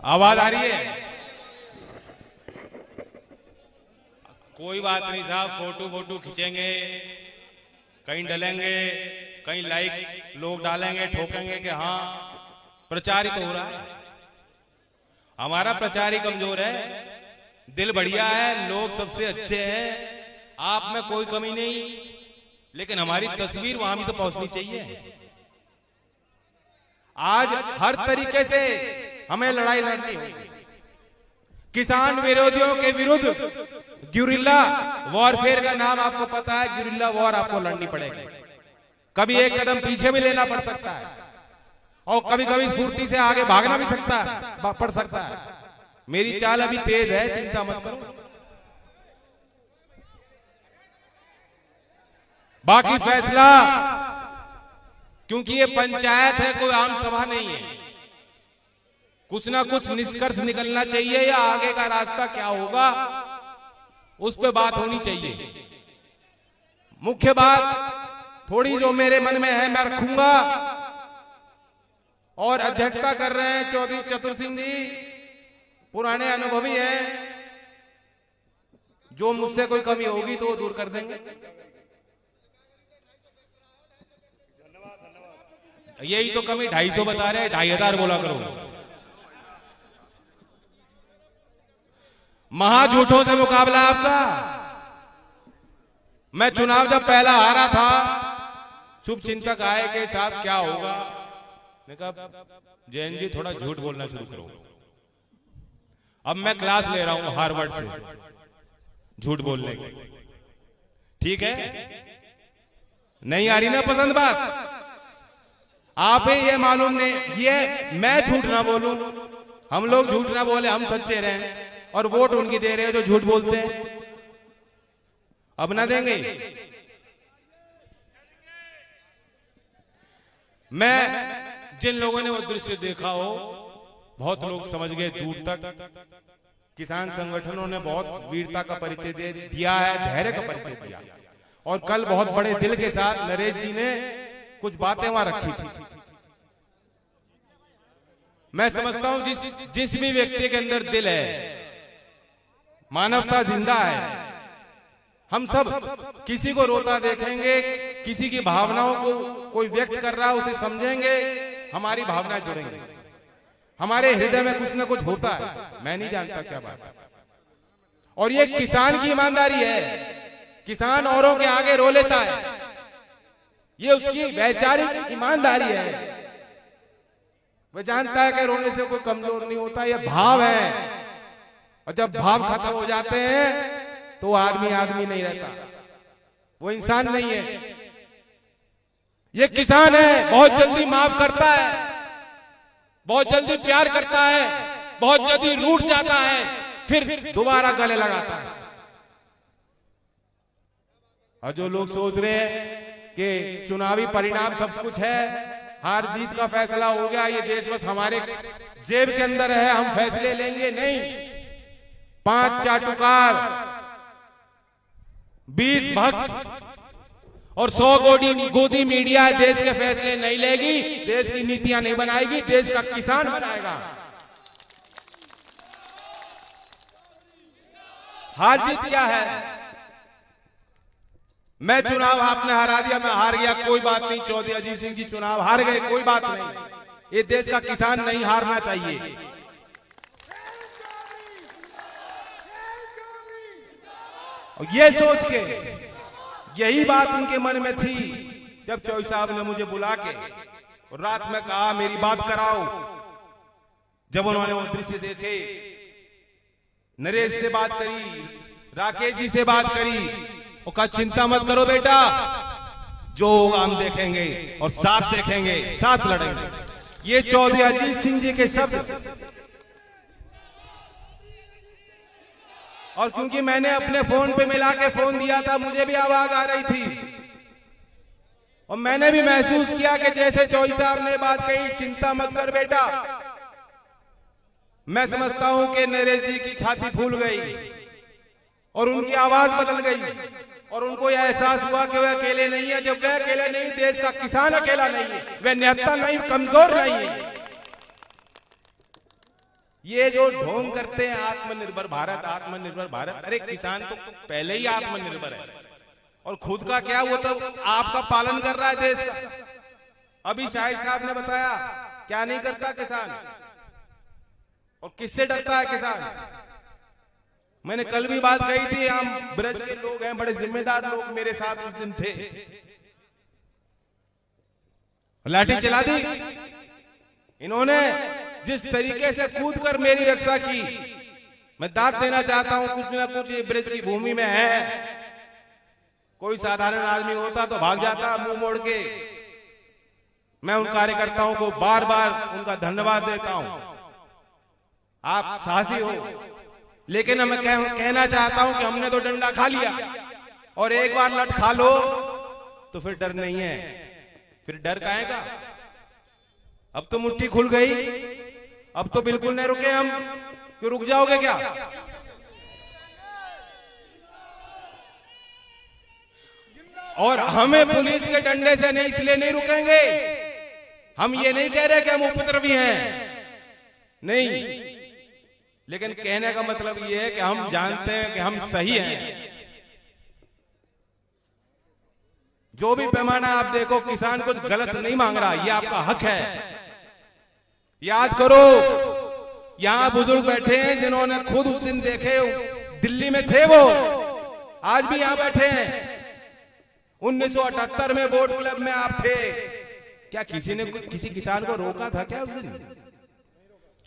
आवाज आ रही है? कोई बात नहीं साहब, फोटो फोटो खींचेंगे, कहीं डलेंगे, कहीं लाइक लोग डालेंगे, ठोकेंगे कि हाँ प्रचार ही तो हो रहा है। हमारा प्रचार ही कमजोर है। दिल बढ़िया है, लोग सबसे अच्छे हैं, आप में कोई कमी नहीं, लेकिन हमारी तस्वीर वहां भी तो पहुंचनी चाहिए। आज हर तरीके से हमें लड़ाई लड़नी होगी। किसान विरोधियों के विरुद्ध ग्यूरिल्ला वॉरफेयर का नाम आपको पता है। ग्यूरिल्ला वॉर आपको लड़नी पड़ेगी। कभी एक कदम पीछे भी लेना पड़ सकता है और कभी कभी सुरती से आगे भागना भी पड़ सकता है। मेरी चाल अभी तेज है, चिंता मत करो। बाकी फैसला, क्योंकि ये पंचायत है, कोई आम सभा नहीं है, कुछ ना कुछ निष्कर्ष निकलना चाहिए या आगे का रास्ता क्या होगा उस पे बात होनी चाहिए। मुख्य बात थोड़ी जो मेरे मन में है मैं रखूंगा। और अध्यक्षता कर रहे हैं चौधरी चतुर सिंह जी, पुराने अनुभवी हैं, जो मुझसे कोई कमी होगी तो वो दूर कर देंगे। यही तो कमी 250 बता रहे हैं, 2500 बोला करो। महाझूठों से मुकाबला आपका। मैं चुनाव जब पहला हारा था, शुभ चिंतक आए के साथ क्या होगा, मैं कहा जैन जी थोड़ा झूठ बोलना शुरू करो। अब मैं क्लास ले रहा हूं हार्वर्ड से झूठ बोलने की। ठीक है, नहीं आ रही ना पसंद बात? आप ही ये मालूम नहीं, ये मैं झूठ ना बोलूं, हम लोग झूठ ना बोले, हम सच्चे रहें, और वोट उनकी दे रहे हैं जो झूठ बोलते हैं। अब ना देंगे। मैं जिन लोगों ने वो दृश्य देखा हो, बहुत लोग समझ गए दूर तक। किसान संगठनों ने बहुत वीरता का परिचय दिया है, धैर्य का परिचय दिया। और कल बहुत बड़े दिल के साथ नरेश जी ने कुछ बातें वहां रखी थी। मैं समझता हूं जिस भी व्यक्ति के अंदर दिल है, मानवता जिंदा है, हम सब किसी को रोता देखेंगे, किसी की भावनाओं को कोई व्यक्त कर रहा है उसे समझेंगे, हमारी भावनाएं जुड़ेंगी। हमारे हृदय में कुछ ना कुछ होता है, मैं नहीं जानता क्या बात है। और ये किसान की ईमानदारी है। किसान औरों के आगे रो लेता है, ये उसकी वैचारिक ईमानदारी है। वह जानता है कि रोने से कोई कमजोर नहीं होता, ये भाव है। और जब भाव खत्म हो जाते हैं तो आदमी आदमी नहीं रहता, वो इंसान नहीं है। ये किसान है, बहुत जल्दी माफ करता है, बहुत जल्दी प्यार करता है, बहुत जल्दी रूठ जाता है, फिर दोबारा गले लगाता है। और जो लोग सोच रहे हैं कि चुनावी परिणाम सब कुछ है, हार जीत का फैसला हो गया, ये देश बस हमारे जेब के अंदर है, हम फैसले लेंगे, नहीं। 5 चाटुकार, 20 भक्त और 100 गोदी मीडिया देश के फैसले नहीं लेगी, देश की नीतियां नहीं बनाएगी, देश का किसान बनाएगा। हार जीत क्या है? मैं चुनाव आपने हरा दिया, मैं हार गया, कोई बात नहीं। चौधरी अजीत सिंह जी चुनाव हार गए, कोई बात नहीं। ये देश का किसान नहीं हारना चाहिए। और ये सोच के, यही बात उनके मन में थी जब चौधरी साहब ने मुझे बुला के और रात में कहा मेरी बात कराओ। जब उन्होंने वो दृश्य देखे, नरेश से बात करी, राकेश जी से बात करी, और कहा चिंता मत करो बेटा, जो होगा हम देखेंगे और साथ देखेंगे, साथ लड़ेंगे। ये चौधरी अजीत सिंह जी के शब्द। और क्योंकि मैंने अपने फोन पे मिला के फोन दिया था, मुझे भी आवाज आ रही थी और मैंने भी महसूस किया कि जैसे चौधरी साहब ने बात कही, चिंता मत कर बेटा, मैं समझता हूं कि नरेश जी की छाती फूल गई और उनकी आवाज बदल गई और उनको यह एहसास हुआ कि वह अकेले नहीं है। जब वह अकेले नहीं, देश का किसान अकेला नहीं है, वह निहत्था नहीं, कमजोर नहीं है। ये जो ढोंग करते हैं आत्मनिर्भर भारत आत्मनिर्भर भारत, अरे किसान तो पहले ही आत्मनिर्भर है और खुद का क्या, वो तो आपका पालन कर रहा है देश का। अभी शाहिद साहब ने बताया क्या नहीं करता किसान और किससे डरता है किसान। मैंने कल भी बात कही थी, हम ब्रज के लोग हैं, बड़े जिम्मेदार लोग मेरे साथ उस दिन थे, लाठी चला दी इन्होंने। जिस तरीके से कूदकर मेरी रक्षा की, मैं दाद देना चाहता हूं, कुछ ना कुछ ये ब्रज की भूमि में है। कोई साधारण आदमी होता तो भाग जाता मुंह मोड़ के। मैं उन कार्यकर्ताओं को बार बार उनका धन्यवाद देता हूं, आप साहसी हो। लेकिन मैं कहना चाहता हूं कि हमने तो डंडा खा लिया और एक बार लट खा लो तो फिर डर नहीं है, फिर डर काहे का। अब तो मुट्ठी खुल गई, अब तो बिल्कुल नहीं रुके हम। क्यों रुक जाओगे क्या? और हमें पुलिस के डंडे से नहीं, इसलिए नहीं रुकेंगे। हम ये नहीं कह रहे कि हम उपद्रवी हैं, नहीं, लेकिन कहने का मतलब ये है कि हम जानते हैं कि हम सही हैं। जो भी पैमाना आप देखो, किसान कुछ गलत नहीं मांग रहा, ये आपका हक है। याद करो, यहां बुजुर्ग बैठे हैं जिन्होंने खुद उस दिन देखे, दिल्ली में थे वो, आज भी यहां बैठे हैं। 1978 में बोट क्लब में आप थे, क्या किसी ने किसी किसान को रोका था क्या उस दिन?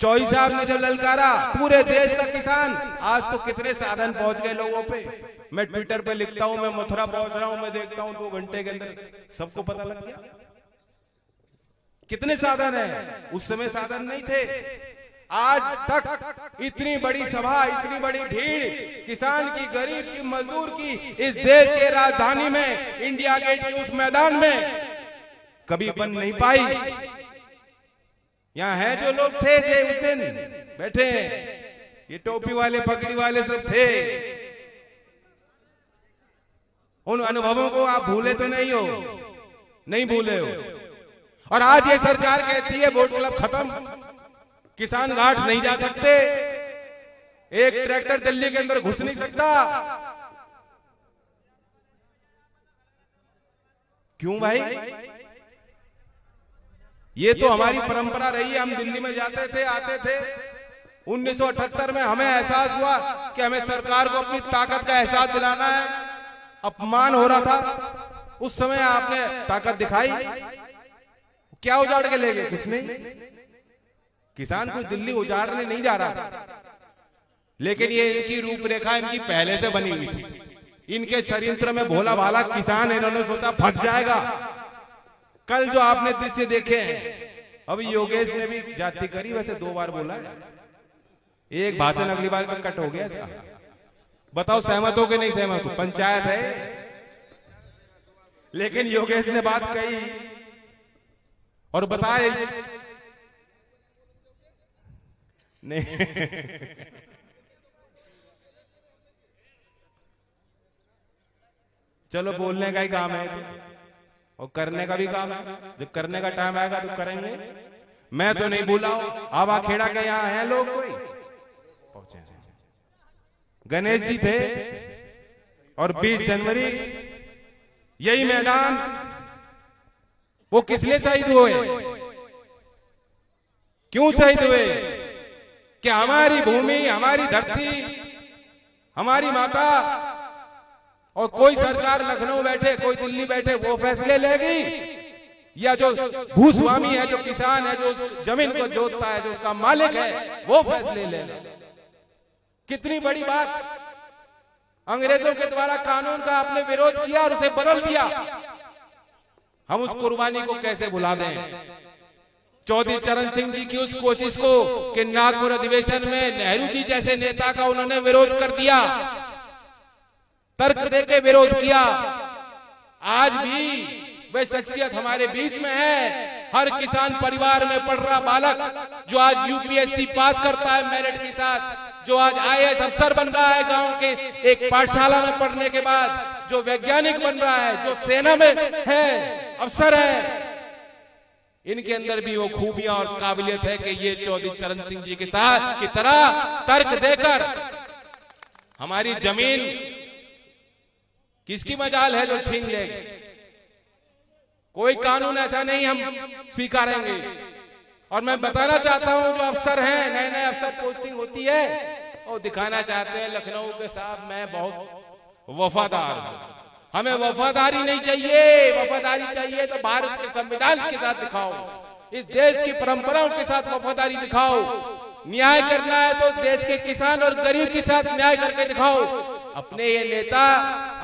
चौधरी साहब ने जब ललकारा, पूरे देश का किसान, आज तो कितने साधन पहुंच गए लोगों पे। मैं ट्विटर पे लिखता हूं, मैं मथुरा पहुंच रहा हूं, मैं देखता हूं 2 घंटे के अंदर सबको पता लग गया कितने साधन है। उस समय साधन नहीं थे। आज तक इतनी बड़ी सभा, इतनी बड़ी भीड़ किसान की, गरीब की, मजदूर की, इस देश के राजधानी में, इंडिया गेट के उस मैदान में कभी बन नहीं पाई। यहां है जो लोग थे जो उस दिन बैठे, ये टोपी वाले, पगड़ी वाले सब थे। उन अनुभवों को आप भूले तो नहीं हो, नहीं भूले हो। और आज ये सरकार कहती है बोट क्लब खत्म, किसान घाट नहीं जा सकते, एक ट्रैक्टर दिल्ली के अंदर घुस नहीं सकता। क्यों भाई? ये तो हमारी परंपरा रही है, हम दिल्ली में जाते थे, आते थे। 1978 में हमें एहसास हुआ कि हमें सरकार को अपनी ताकत का एहसास दिलाना है। अपमान हो रहा था, उस समय आपने ताकत दिखाई। क्या उजाड़ के ले गए? कुछ नहीं। किसान कुछ दिल्ली उजाड़ने नहीं जा रहा था, लेकिन ये इनकी रूपरेखा इनकी पहले से बनी हुई थी। इनके षड्यंत्र में भोला भाला किसान, इन्होंने सोचा फंस जाएगा। कल जो आपने दृश्य देखे हैं, अभी योगेश ने भी जाति करी, वैसे 2 बार बोला है, एक भाषण अगली बार का कट हो गया इसका। बताओ सहमत हो कि नहीं सहमत हो? पंचायत है, लेकिन योगेश ने बात कही और बताए नहीं। चलो बोलने का ही काम है और करने का भी काम है। जब करने का टाइम आएगा तो करेंगे। मैं तो नहीं बोला हूं। आवा खेड़ा के यहां हैं लोग, कोई पहुंचे? गणेश जी थे और 20 जनवरी यही मैदान, वो किस लिए शहीद हुए? क्यों शहीद हुए? कि हमारी भूमि, हमारी धरती, हमारी माता, और कोई सरकार लखनऊ बैठे, कोई दिल्ली बैठे, वो फैसले लेगी, या जो भूस्वामी है, जो किसान है, जो जमीन को जोतता है, जो उसका मालिक है, वो फैसले लेगा। कितनी बड़ी बात। अंग्रेजों के द्वारा कानून का आपने विरोध किया और उसे बदल दिया। हम उस कुर्बानी को कैसे भुला दें? चौधरी चरण सिंह जी की उस कोशिश को कि नागपुर अधिवेशन में नेहरू जी जैसे नेता का उन्होंने विरोध कर दिया, तर्क देके विरोध किया। आज भी वह शख्सियत हमारे बीच में है। हर किसान परिवार में पढ़ रहा बालक जो आज यूपीएससी पास करता है मेरिट के साथ, जो आज आईएएस अफसर बन रहा है गांव के एक पाठशाला में पढ़ने के बाद, जो वैज्ञानिक बन रहा है, जो सेना में है, अफसर है, इनके अंदर भी वो खूबियां और काबिलियत है कि ये चौधरी चरण सिंह जी के साथ की तरह तर्क देकर हमारी जमीन किसकी मजाल है जो छीन लेंगे। कोई कानून ऐसा नहीं हम स्वीकारेंगे। और मैं बताना चाहता हूं, जो अफसर हैं, नए नए अफसर पोस्टिंग होती है और दिखाना चाहते हैं लखनऊ के साथ मैं बहुत वफादार हूं। हमें वफादारी नहीं चाहिए। वफादारी चाहिए तो भारत के संविधान के साथ दिखाओ, इस देश की परंपराओं के साथ वफादारी दिखाओ। न्याय करना है तो देश के किसान और गरीब के साथ न्याय करके दिखाओ। अपने ये नेता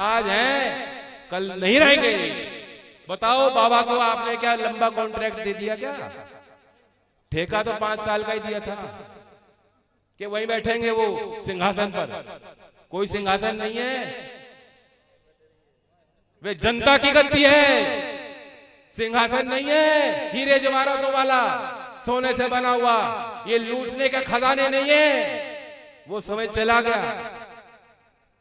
आज हैं, कल नहीं रहेंगे। बताओ, बाबा को आपने क्या लंबा कॉन्ट्रैक्ट दे दिया क्या? ठेका तो 5 साल का ही दिया था कि वहीं बैठेंगे वो सिंहासन पर। कोई सिंहासन नहीं है, वे जनता की गद्दी है, सिंहासन नहीं है हीरे जवाहरातों वाला, सोने से बना हुआ। ये लूटने के खजाने नहीं है, वो समय चला गया।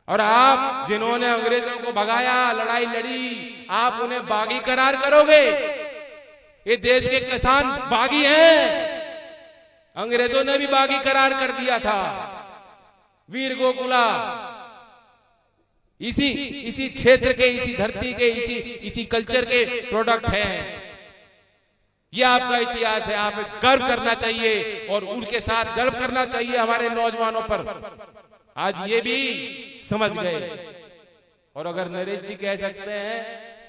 और आप जिन्होंने अंग्रेजों को भगाया, लड़ाई लड़ी, आप उन्हें बागी करार करोगे? ये देश के किसान बागी हैं, अंग्रेजों ने भी बागी करार कर दिया था। वीर गोकुला इसी क्षेत्र के, इसी धरती के, इसी कल्चर के प्रोडक्ट हैं। ये आपका इतिहास है, आप गर्व करना चाहिए और उनके साथ गर्व करना चाहिए हमारे नौजवानों पर। आज ये भी समझ गए। और अगर नरेश जी कह सकते हैं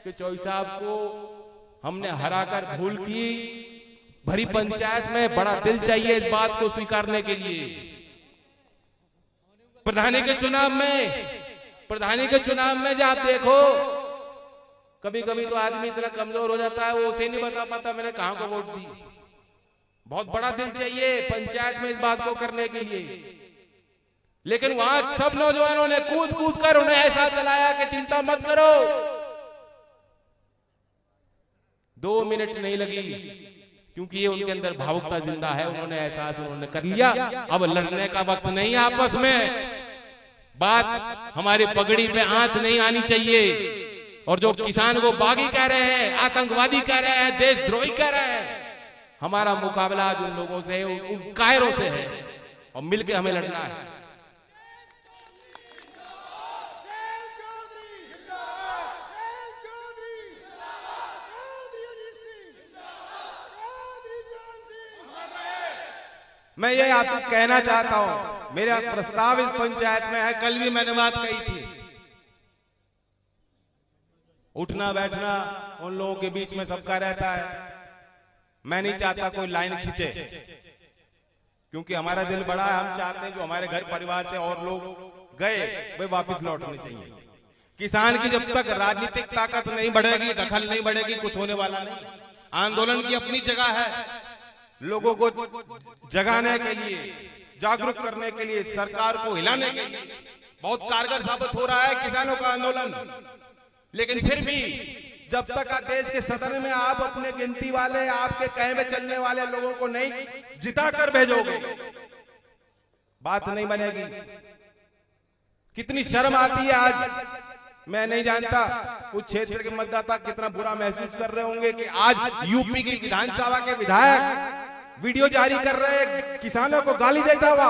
कि चौधरी साहब को हमने हराकर भूल की, भरी पंचायत में बड़ा दिल चाहिए इस बात को स्वीकारने के लिए। प्रधानी के चुनाव में जब आप देखो, कभी कभी तो आदमी इतना कमजोर हो जाता है, वो उसे नहीं बता पाता मैंने कहां को वोट दी। बहुत बड़ा दिल चाहिए पंचायत में इस बात को करने के लिए। लेकिन वहां सब नौजवानों ने कूद कूद कर उन्हें ऐसा दिलाया कि चिंता मत करो। 2 मिनट नहीं लगी, क्योंकि ये उनके अंदर भावुकता जिंदा है। उन्होंने एहसास उन्होंने कर लिया, अब लड़ने का वक्त नहीं है आपस में। बात हमारे पगड़ी पे आंच नहीं आनी चाहिए। और जो किसान को बागी कह रहे हैं, आतंकवादी कह रहे हैं, देशद्रोही कह रहे हैं, हमारा मुकाबला आज उन लोगों से, उन कायरों से है और मिलकर हमें लड़ना है। मैं ये आपसे कहना चाहता हूं, मेरा प्रस्ताव इस पंचायत में है। कल भी मैंने बात कही थी, उठना बैठना उन लोगों के बीच में सबका रहता है। मैं नहीं चाहता कोई लाइन खींचे, क्योंकि हमारा दिल बड़ा है। हम चाहते हैं जो हमारे घर परिवार से और लोग गए वे वापस लौटने चाहिए। किसान की जब तक राजनीतिक ताकत नहीं बढ़ेगी, दखल नहीं बढ़ेगी, कुछ होने वाला नहीं। आंदोलन की अपनी जगह है, लोगों को जगाने के लिए, जागरूक करने के लिए, सरकार को हिलाने के लिए बहुत कारगर साबित हो रहा है किसानों का आंदोलन। लेकिन फिर भी जब तक देश के सदन में आप अपने गिनती वाले, आपके कहे में चलने वाले लोगों को नहीं जिता कर भेजोगे, बात नहीं बनेगी। कितनी शर्म आती है आज। मैं नहीं जानता उस क्षेत्र के मतदाता कितना बुरा महसूस कर रहे होंगे कि आज यूपी की विधानसभा के विधायक वीडियो जारी कर रहे हैं किसानों को गाली देता हुआ।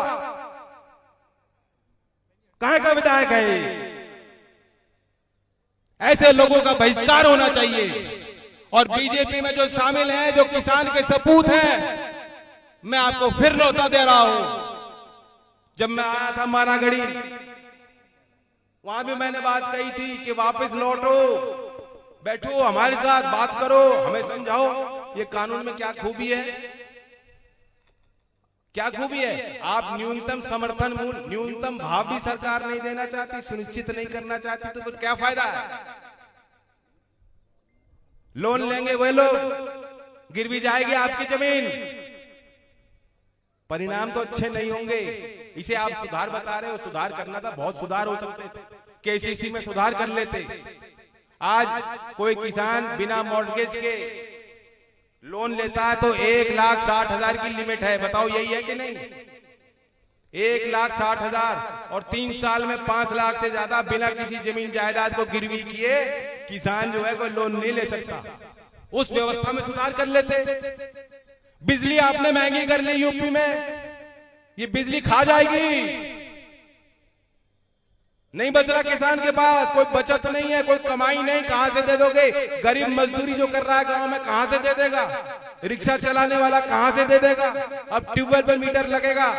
कहां का विधायक है? ऐसे लोगों का बहिष्कार होना चाहिए। और बीजेपी में जो शामिल हैं, जो किसान के सपूत हैं, मैं आपको फिर न्योता दे रहा हूं। जब मैं आया था मानागढ़ी, वहां भी मैंने बात कही थी कि वापस लौटो, बैठो, हमारे साथ बात करो, हमें समझाओ ये कानून में क्या खूबी है, क्या खूबी है। आप न्यूनतम समर्थन मूल्य, न्यूनतम भाव भी सरकार नहीं देना चाहती, सुनिश्चित नहीं करना चाहती, तो फिर क्या फायदा है? लोन लेंगे वे लोग, गिरवी जाएगी आपकी जमीन, परिणाम तो अच्छे नहीं होंगे। इसे आप सुधार बता रहे हो, सुधार करना था, बहुत सुधार हो सकते थे, केसीसी में सुधार कर लेते। आज कोई किसान बिना मॉर्गेज के लोन लेता है तो 1,60,000 की लिमिट है। बताओ यही है कि नहीं? 1,60,000 और 3 साल में 5 लाख से ज्यादा बिना किसी जमीन जायदाद को गिरवी किए किसान जो है कोई लोन नहीं ले सकता। उस व्यवस्था में सुधार कर लेते। बिजली आपने महंगी कर ली यूपी में, ये बिजली खा जाएगी। नहीं बच रहा किसान के पास, कोई बचत नहीं है, कोई कमाई नहीं, कहां से दे दोगे? गरीब मजदूरी जो कर रहा है गांव में कहां से दे देगा? रिक्शा चलाने वाला कहां से दे देगा? अब ट्यूबवेल पे मीटर लगेगा,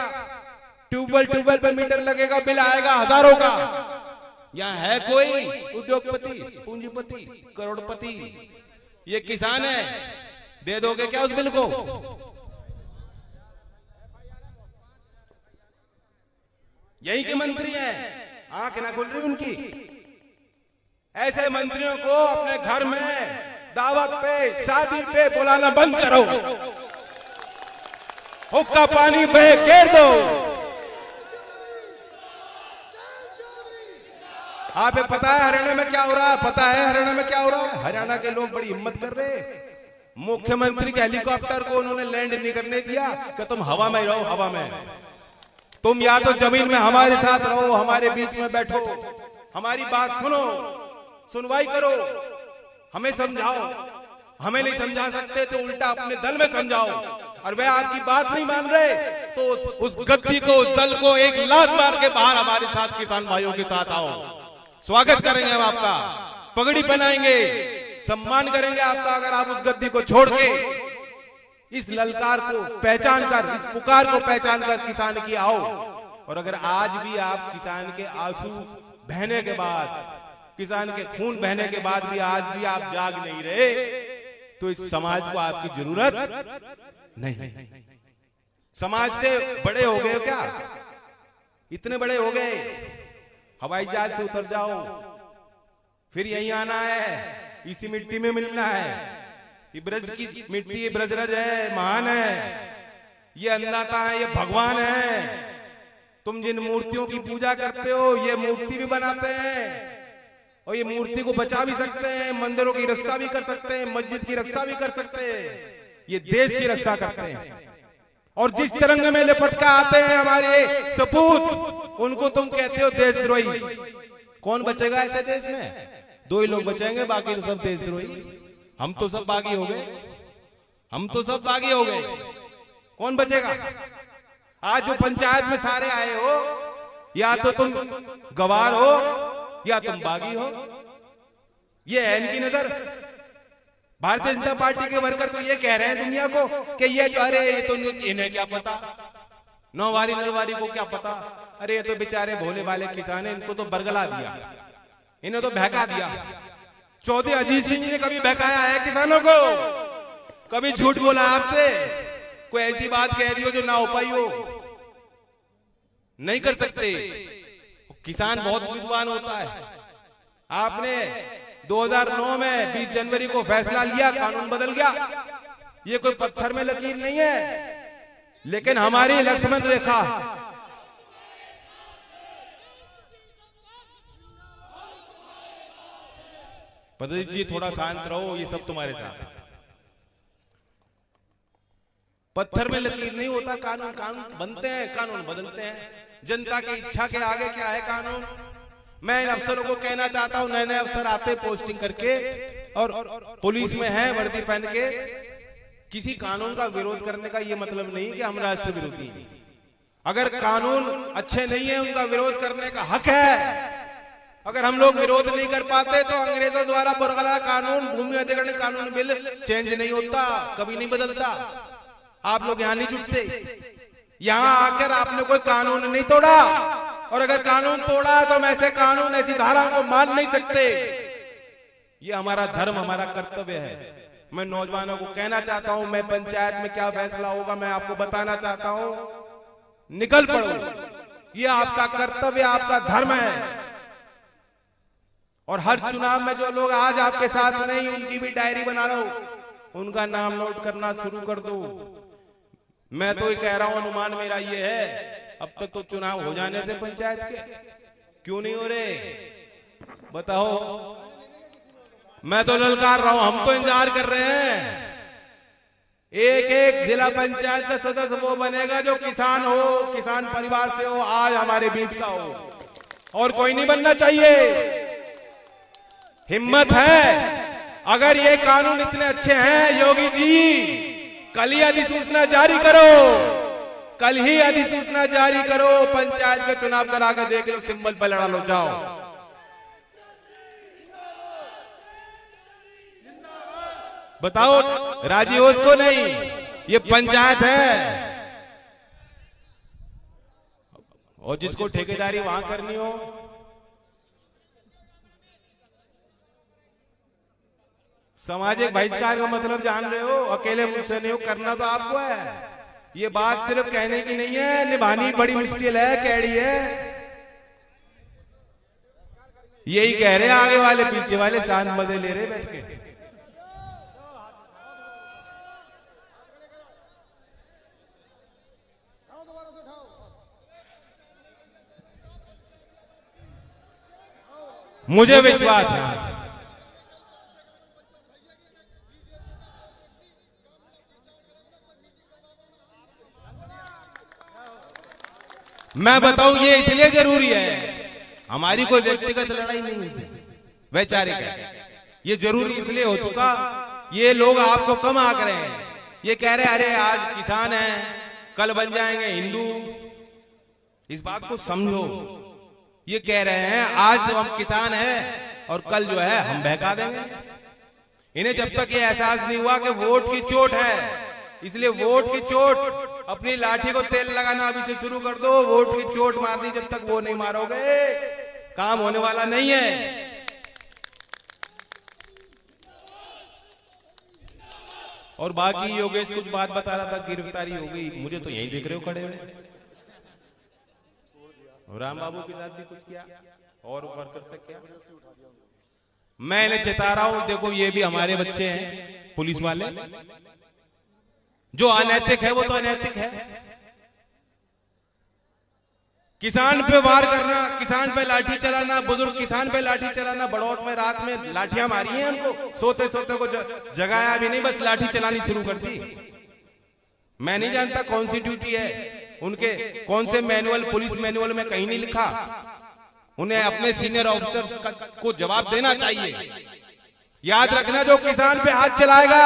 ट्यूबवेल पे मीटर लगेगा, बिल आएगा हजारों का। यहाँ है कोई उद्योगपति, पूंजीपति, करोड़पति? ये किसान है, दे दोगे क्या उस बिल को? यही के मंत्री हैं, आंख ना खुल रही उनकी। ऐसे मंत्रियों को अपने घर में दावत पे, शादी पे बुलाना बंद करो, हुक्का पानी पे घेर दो। आपको पता है हरियाणा में क्या हो रहा है? पता है हरियाणा में क्या हो रहा है? हरियाणा के लोग बड़ी हिम्मत कर रहे हैं। मुख्यमंत्री के हेलीकॉप्टर को उन्होंने लैंड नहीं करने दिया कि तुम हवा में रहो, हवा में। तुम या तो जमीन में हमारे साथ रहो, हमारे बीच में बैठो, हमारी बात सुनो, सुनवाई करो, हमें समझाओ। हमें नहीं समझा सकते तो उल्टा अपने दल में समझाओ। और वे आपकी बात नहीं मान रहे तो उस गद्दी को, उस दल को एक लात मार के बाहर हमारे साथ किसान भाइयों के साथ आओ। स्वागत करेंगे हम आपका, पगड़ी पहनाएंगे, सम्मान करेंगे आपका। अगर आप उस गद्दी को छोड़ के इस ललकार को पहचान कर, इस पुकार को पहचान कर किसान की आओ। और अगर आज भी आप किसान के आंसू बहने के बाद, किसान के खून बहने के बाद भी आज भी आप जाग नहीं रहे, तो इस समाज को आपकी जरूरत नहीं। समाज से बड़े हो गए क्या? इतने बड़े हो गए, हवाई जहाज से उतर जाओ, फिर यहीं आना है, इसी मिट्टी में मिलना है। ये ब्रज की मिट्टी, ब्रजरज है, महान है, ये अन्नदाता है, ये भगवान है। तुम जिन मूर्तियों की पूजा करते हो, ये मूर्ति भी बनाते हैं और ये मूर्ति को बचा भी सकते हैं, मंदिरों की रक्षा भी कर सकते हैं, मस्जिद की रक्षा भी कर सकते हैं, ये देश की रक्षा करते हैं। और जिस तिरंगे में लिपट कर आते हैं हमारे सपूत, उनको तुम कहते हो देशद्रोही। कौन बचेगा ऐसे देश में? दो ही लोग बचेंगे, बाकी तो सब देशद्रोही। हम तो सब बागी हो गए, हम तो सब बागी हो गए, कौन बचेगा? आज जो पंचायत में सारे आए हो, या तो तुम गवार हो या तुम बागी हो। ये है इनकी नजर। भारतीय जनता पार्टी के वर्कर तो ये कह रहे हैं दुनिया को कि ये जो, अरे ये तो इन्हें क्या पता, नौवारी नरवारी को क्या पता, अरे ये तो बेचारे भोले वाले किसान है, इनको तो बरगला दिया, इन्हें तो बहका दिया। चौधरी अजीत सिंह जी ने कभी बहकाया है किसानों को? कभी झूठ बोला आपसे? कोई ऐसी बात कह दी हो जो ना हो पाई हो? नहीं कर सकते। किसान बहुत विद्वान होता है। आपने 2009 में 20 जनवरी को फैसला लिया, कानून बदल गया। ये कोई पत्थर में लकीर नहीं है, लेकिन हमारी लक्ष्मण रेखा, प्रदीप जी थोड़ा शांत रहो, ये सब तुम्हारे साथ। पत्थर में लकीर नहीं होता कानून। कानून बनते हैं, कानून बदलते हैं। जनता की इच्छा के आगे क्या है कानून? मैं इन अफसरों को कहना चाहता हूं, नए नए अफसर आते पोस्टिंग करके और पुलिस में है वर्दी पहन के, किसी कानून का विरोध करने का ये मतलब नहीं कि हम राष्ट्र विरोधी हैं। अगर कानून अच्छे नहीं है, उनका विरोध करने का हक है। अगर हम लोग विरोध नहीं कर पाते तो अंग्रेजों द्वारा बरकरार कानून, भूमि अधिग्रहण कानून बिल चेंज नहीं होता, कभी नहीं बदलता। आप लोग यहां नहीं जुटते। यहां आकर आपने कोई कानून नहीं तोड़ा, और अगर कानून तोड़ा तो हम ऐसे कानून, ऐसी धारा को मान नहीं सकते। ये हमारा धर्म, हमारा कर्तव्य है। मैं नौजवानों को कहना चाहता हूं, मैं पंचायत में क्या फैसला होगा मैं आपको बताना चाहता हूं। निकल पड़ो, ये आपका कर्तव्य, आपका धर्म है। और हर चुनाव में जो लोग आज आपके साथ नहीं, उनकी भी डायरी बना लो, उनका नाम नोट करना शुरू कर दो। मैं तो ये कह रहा हूं, अनुमान मेरा ये है, अब तक तो चुनाव हो जाने थे पंचायत के, क्यों नहीं हो रहे बताओ? मैं तो ललकार रहा हूं, हम तो इंतजार कर रहे हैं। एक एक जिला पंचायत का सदस्य वो बनेगा जो किसान हो, किसान परिवार से हो, आज हमारे बीच का हो, और कोई नहीं बनना चाहिए। हिम्मत है अगर ये कानून इतने अच्छे हैं योगी जी, कल ही अधिसूचना जारी करो, कल ही अधिसूचना जारी करो, पंचायत के चुनाव करा कर देख लो, सिंबल पर लड़ा लो, जाओ। बताओ राजी हो उसको? नहीं, ये पंचायत है, और जिसको ठेकेदारी वहां करनी हो, सामाजिक बहिष्कार का मतलब जान रहे हो? अकेले मुझसे नहीं हो, करना तो आपको है। ये बात सिर्फ कहने की नहीं है, निभानी बड़ी मुश्किल है, कैड़ी है। यही कह रहे हैं आगे वाले, पीछे वाले शांत मजे ले रहे बैठ के। मुझे विश्वास है, मैं बताऊं, ये इसलिए जरूरी है, हमारी कोई व्यक्तिगत लड़ाई नहीं है, वैचारिक है। ये जरूरी इसलिए हो चुका, ये लोग आपको कम आंक रहे हैं, ये कह रहे अरे आज किसान हैं, कल बन जाएंगे हिंदू। इस बात को समझो, ये कह रहे हैं आज तो हम किसान हैं और कल जो है हम बहका देंगे। इन्हें जब तक ये एहसास नहीं हुआ कि वोट की चोट है, इसलिए वोट की चोट, अपनी लाठी को तेल लगाना अभी से शुरू कर दो। वोट की चोट मारनी जब तक वो नहीं मारोगे, काम होने वाला नहीं है। और बाकी योगेश कुछ बात बता रहा था, गिरफ्तारी हो गई, मुझे तो यहीं देख रहे हो खड़े हुए। राम बाबू के साथ भी कुछ किया और वर्कर से क्या, मैं इन्हें चेता रहा हूं, देखो ये भी हमारे बच्चे हैं पुलिस वाले। जो अनैतिक है वो तो अनैतिक है। किसान पे वार करना, किसान पे लाठी चलाना, बुजुर्ग किसान पे लाठी चलाना, बड़ौत में रात में लाठियां मारी हैं उनको, सोते सोते को जगाया भी नहीं, बस लाठी चलानी शुरू कर दी। मैं नहीं जानता कौन सी ड्यूटी है उनके, कौन से मैनुअल, पुलिस मैनुअल में कहीं नहीं लिखा। उन्हें अपने सीनियर ऑफिसर्स को जवाब देना चाहिए। याद रखना, जो किसान पे हाथ चलाएगा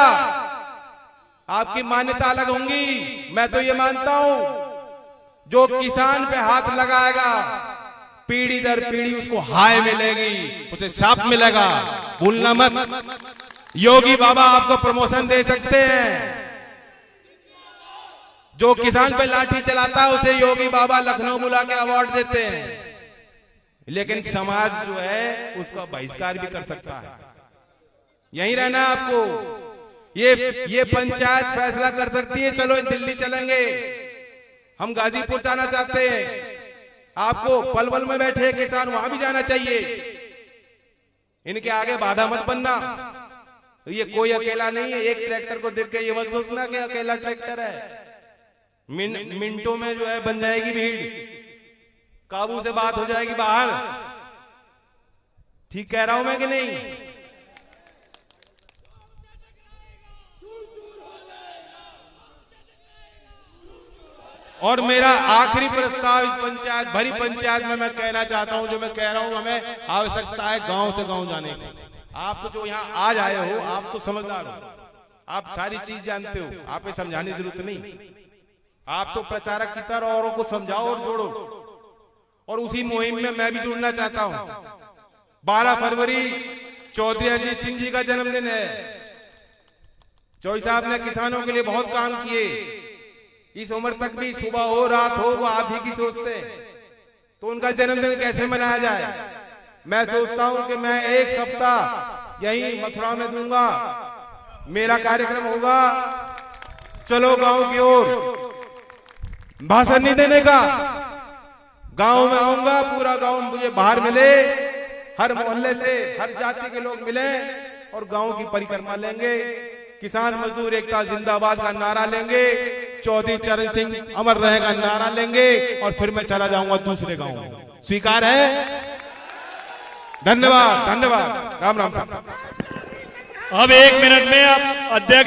आपकी मान्यता अलग होंगी। मैं तो ये मानता हूं, जो किसान पे हाथ लगाएगा पीढ़ी दर पीढ़ी उसको हाय मिलेगी, उसे साप मिलेगा। भूलना मत, योगी बाबा आपको प्रमोशन दे सकते हैं। जो किसान पे लाठी चलाता है उसे योगी बाबा लखनऊ बुला के अवार्ड देते हैं, लेकिन समाज जो है उसका बहिष्कार भी कर सकता है। यहीं रहना है आपको। ये पंचायत फैसला कर सकती है, चलो दिल्ली चलेंगे, हम गाजीपुर जाना चाहते हैं, आपको पलवल में बैठे किसान वहां भी जाना चाहिए। इनके आगे बाधा मत बनना। ये कोई अकेला नहीं है, एक ट्रैक्टर को देख के ये मत सोचना कि अकेला ट्रैक्टर है। मिनटों में जो है बन जाएगी भीड़, काबू से बात हो जाएगी बाहर। ठीक कह रहा हूं मैं कि नहीं? और मेरा आखिरी प्रस्ताव इस पंचायत, भरी पंचायत में मैं कहना चाहता हूं, जो मैं कह रहा हूं, हमें आवश्यकता है गांव से गांव जाने की। आप तो जो यहां आज आए हो, आप तो समझदार हो, आप सारी चीज जानते हो, आप समझाने की जरूरत नहीं। आप तो प्रचारक की तरह औरों को समझाओ और जोड़ो, और उसी मुहिम में मैं भी जुड़ना चाहता हूं। 12 फरवरी चौधरी अजीत सिंह जी का जन्मदिन है। चौधरी साहब ने किसानों के लिए बहुत काम किए। इस उम्र तक भी सुबह हो रात हो वो आप ही की सोचते हैं, तो उनका जन्मदिन कैसे मनाया जाए? मैं सोचता हूं कि मैं एक सप्ताह यही मथुरा में दूंगा, मेरा कार्यक्रम होगा, चलो गांव की ओर। भाषण नहीं देने का, गांव में आऊंगा, पूरा गांव मुझे बाहर मिले, हर मोहल्ले से हर जाति के लोग मिले और गांव की परिक्रमा लेंगे। किसान मजदूर एकता जिंदाबाद का नारा लेंगे, चौधरी चरण सिंह अमर रहे का नारा लेंगे, और फिर मैं चला जाऊंगा दूसरे गांव में। स्वीकार है? धन्यवाद, धन्यवाद। राम राम साहब। अब 1 मिनट में आप अध्यक्ष